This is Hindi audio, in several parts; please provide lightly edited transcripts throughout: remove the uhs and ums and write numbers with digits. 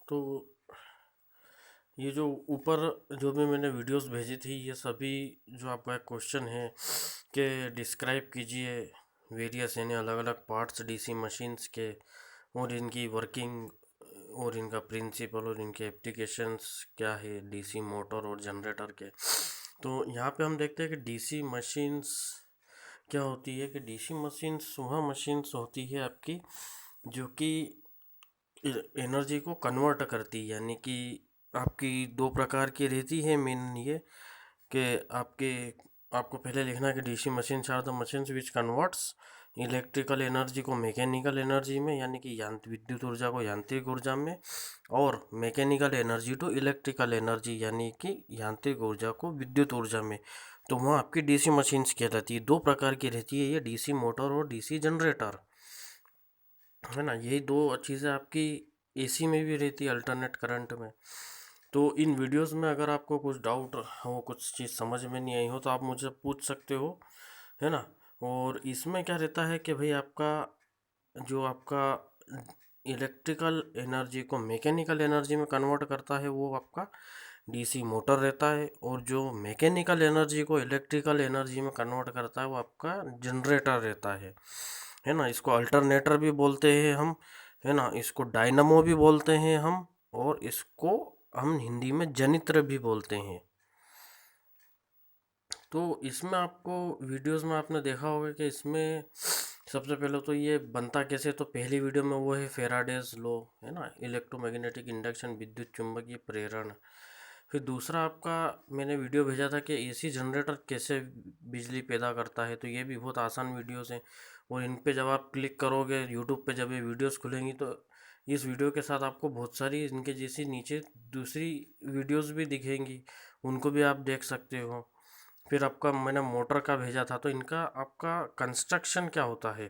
तो ये जो ऊपर जो भी मैंने वीडियोस भेजी थी, ये सभी जो आपका क्वेश्चन है कि डिस्क्राइब कीजिए वेरियस यानी अलग अलग पार्ट्स डीसी मशीन्स के और इनकी वर्किंग और इनका प्रिंसिपल और इनके एप्लीकेशंस क्या है डीसी मोटर और जनरेटर के। तो यहाँ पे हम देखते हैं कि डीसी मशीन्स क्या होती है कि डीसी मशीन्स वह मशीन्स होती है आपकी जो कि एनर्जी को कन्वर्ट करती है, यानी कि आपकी दो प्रकार की रहती है मेन ये कि आपको पहले लिखना है कि DC machines are the machines which converts electrical energy को मैकेनिकल एनर्जी में, यानी कि विद्युत ऊर्जा को यांत्रिक ऊर्जा में, और mechanical energy to electrical energy यानी कि यांत्रिक ऊर्जा को विद्युत ऊर्जा में। तो वहाँ आपकी डीसी मशीन्स कहलाती है। दो प्रकार की रहती है ये, डीसी मोटर और डीसी जनरेटर, है ना। यही दो चीज़ें आपकी एसी में भी रहती है अल्टरनेट करंट में। तो इन वीडियोस में अगर आपको कुछ डाउट हो, कुछ चीज़ समझ में नहीं आई हो, तो आप मुझे पूछ सकते हो, है ना। और इसमें क्या रहता है कि भाई आपका इलेक्ट्रिकल एनर्जी को मैकेनिकल एनर्जी में कन्वर्ट करता है वो आपका डीसी मोटर रहता है, और जो मैकेनिकल एनर्जी को इलेक्ट्रिकल एनर्जी में कन्वर्ट करता है वो आपका जनरेटर रहता है ना। इसको अल्टरनेटर भी बोलते हैं हम, है ना। इसको डायनमो भी बोलते हैं हम, और इसको हम हिंदी में जनित्र भी बोलते हैं। तो इसमें आपको वीडियोस में आपने देखा होगा कि इसमें सबसे पहले तो ये बनता कैसे, तो पहली वीडियो में वो है फेराडेज लॉ, है ना, इलेक्ट्रोमैग्नेटिक इंडक्शन, विद्युत चुंबकीय प्रेरण। फिर दूसरा आपका मैंने वीडियो भेजा था कि एसी जनरेटर कैसे बिजली पैदा करता है। तो ये भी बहुत आसान वीडियोस हैं, और इन पे जब आप क्लिक करोगे यूट्यूब पे, जब ये वीडियोस खुलेंगी तो इस वीडियो के साथ आपको बहुत सारी इनके जैसी नीचे दूसरी वीडियोस भी दिखेंगी, उनको भी आप देख सकते हो। फिर आपका मैंने मोटर का भेजा था, तो इनका आपका कंस्ट्रक्शन क्या होता है।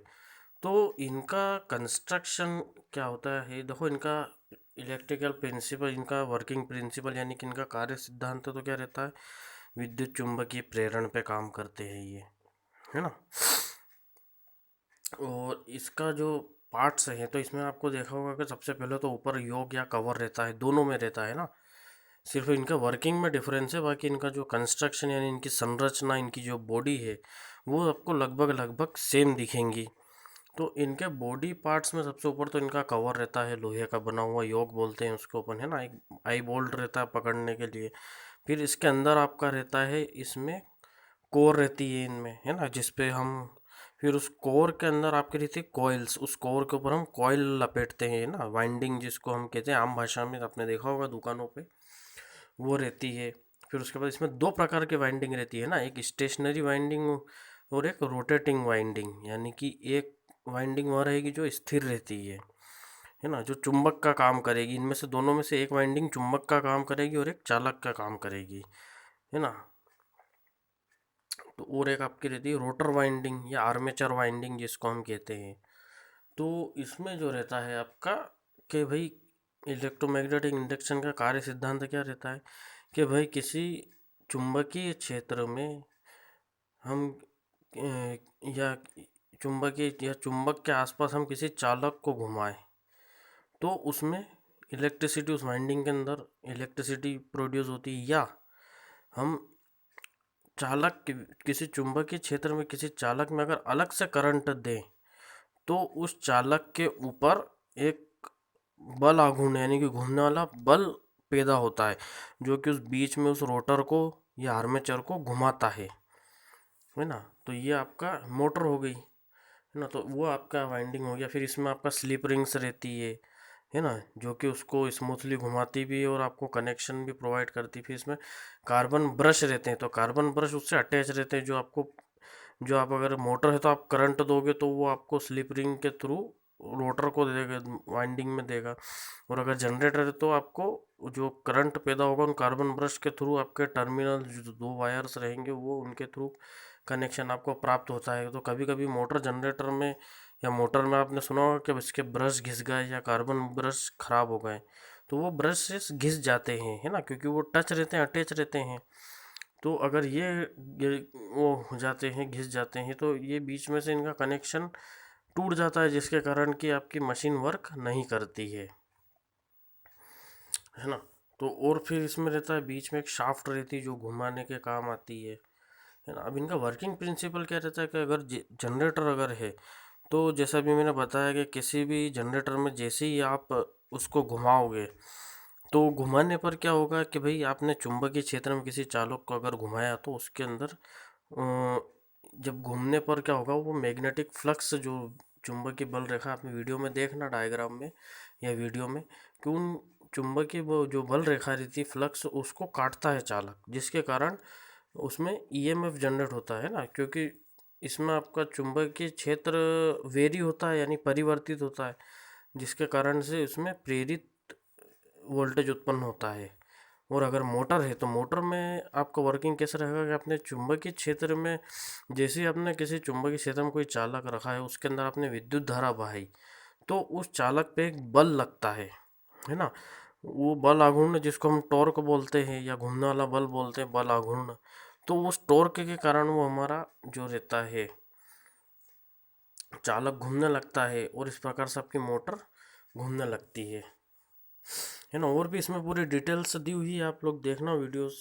तो इनका कंस्ट्रक्शन क्या होता है, देखो इनका इलेक्ट्रिकल प्रिंसिपल, इनका वर्किंग प्रिंसिपल यानी कि इनका कार्य सिद्धांत तो क्या रहता है, विद्युत चुंबकीय प्रेरण पे काम करते हैं ये, है ना। और इसका जो पार्ट्स हैं, तो इसमें आपको देखा होगा कि सबसे पहले तो ऊपर योक या कवर रहता है, दोनों में रहता है ना। सिर्फ इनका वर्किंग में डिफरेंस है, बाकी इनका जो कंस्ट्रक्शन यानी इनकी संरचना, इनकी जो बॉडी है, वो आपको लगभग लगभग सेम दिखेंगी। तो इनके बॉडी पार्ट्स में सबसे ऊपर तो इनका कवर रहता है, लोहे का बना हुआ, योक बोलते हैं उसको अपन, है ना। एक आई बोल्ट रहता है पकड़ने के लिए। फिर इसके अंदर आपका रहता है, इसमें कोर रहती है इनमें, है ना, जिसपे हम फिर उस कोर के अंदर आपकी रहती है कॉइल्स, उस कोर के ऊपर हम कॉइल लपेटते हैं ना, वाइंडिंग जिसको हम कहते हैं आम भाषा में, आपने देखा होगा दुकानों पे, वो रहती है। फिर उसके बाद इसमें दो प्रकार की वाइंडिंग रहती है ना, एक स्टेशनरी वाइंडिंग और एक रोटेटिंग वाइंडिंग, यानी कि एक वाइंडिंग वह रहेगी जो स्थिर रहती है ना, जो चुंबक का काम करेगी। इनमें से दोनों में से एक वाइंडिंग चुंबक का काम करेगी और एक चालक का काम करेगी, है ना। तो और एक आपकी रहती है रोटर वाइंडिंग या आर्मेचर वाइंडिंग जिसको हम कहते हैं। तो इसमें जो रहता है आपका कि भाई इलेक्ट्रोमैग्नेटिक इंडक्शन का कार्य सिद्धांत क्या रहता है कि भाई किसी चुंबकीय क्षेत्र में हम या चुंबकीय या चुंबक के आसपास हम किसी चालक को घुमाएं, तो उसमें इलेक्ट्रिसिटी, उस वाइंडिंग के अंदर इलेक्ट्रिसिटी प्रोड्यूस होती है। या हम किसी चुंबकीय क्षेत्र में किसी चालक में अगर अलग से करंट दें, तो उस चालक के ऊपर एक बल आघूर्ण यानी कि घूमने वाला बल पैदा होता है, जो कि उस बीच में उस रोटर को या आर्मेचर को घुमाता है ना। तो ये आपका मोटर हो गई, है ना। तो वो आपका वाइंडिंग हो गया। फिर इसमें आपका स्लिप रिंग्स रहती है ना, जो कि उसको स्मूथली घुमाती भी है और आपको कनेक्शन भी प्रोवाइड करती है। फिर इसमें कार्बन ब्रश रहते हैं, तो कार्बन ब्रश उससे अटैच रहते हैं, जो आप अगर मोटर है तो आप करंट दोगे तो वो आपको स्लिप रिंग के थ्रू रोटर को देगा, वाइंडिंग में देगा। और अगर जनरेटर है तो आपको जो करंट पैदा होगा उन कार्बन ब्रश के थ्रू आपके टर्मिनल जो दो वायर्स रहेंगे वो उनके थ्रू कनेक्शन आपको प्राप्त होता है। तो कभी कभी मोटर जनरेटर में या मोटर में आपने सुना होगा कि इसके ब्रश घिस गए या कार्बन ब्रश खराब हो गए, तो वो ब्रश घिस जाते हैं, है ना, क्योंकि वो टच रहते हैं, अटैच रहते हैं। तो अगर ये वो हो जाते हैं, घिस जाते हैं, तो ये बीच में से इनका कनेक्शन टूट जाता है, जिसके कारण कि आपकी मशीन वर्क नहीं करती है। है ना। तो और फिर इसमें रहता है बीच में एक शाफ्ट रहती है जो घुमाने के काम आती है ना। अब इनका वर्किंग प्रिंसिपल क्या रहता है कि अगर जनरेटर अगर है तो जैसा भी मैंने बताया कि किसी भी जनरेटर में जैसे ही आप उसको घुमाओगे तो घुमाने पर क्या होगा कि भाई आपने चुंबकीय क्षेत्र में किसी चालक को अगर घुमाया तो उसके अंदर जब घूमने पर क्या होगा, वो मैग्नेटिक फ्लक्स जो चुंबकीय बल रेखा आपने वीडियो में देखना डायग्राम में या वीडियो में कि उन चुंबकीय वो जो बल रेखा रहती है फ्लक्स उसको काटता है चालक, जिसके कारण उसमें ईएमएफ जनरेट होता है ना। क्योंकि इसमें आपका चुंबकीय क्षेत्र वेरी होता है यानी परिवर्तित होता है, जिसके कारण से उसमें प्रेरित वोल्टेज उत्पन्न होता है। और अगर मोटर है तो मोटर में आपका वर्किंग कैसे रहेगा कि अपने चुंबकीय क्षेत्र में जैसे ही आपने किसी चुंबकीय क्षेत्र में कोई चालक रखा है उसके अंदर आपने विद्युत धारा बहाई तो उस चालक पे एक बल लगता है ना। वो बल आघूर्ण जिसको हम टॉर्क बोलते हैं या घूमने वाला बल बोलते हैं बल आघूर्ण, तो उस टॉर्क के कारण वो हमारा जो रहता है चालक घूमने लगता है और इस प्रकार से आपकी मोटर घूमने लगती है ना। और भी इसमें पूरी डिटेल्स दी हुई है, आप लोग देखना वीडियोस।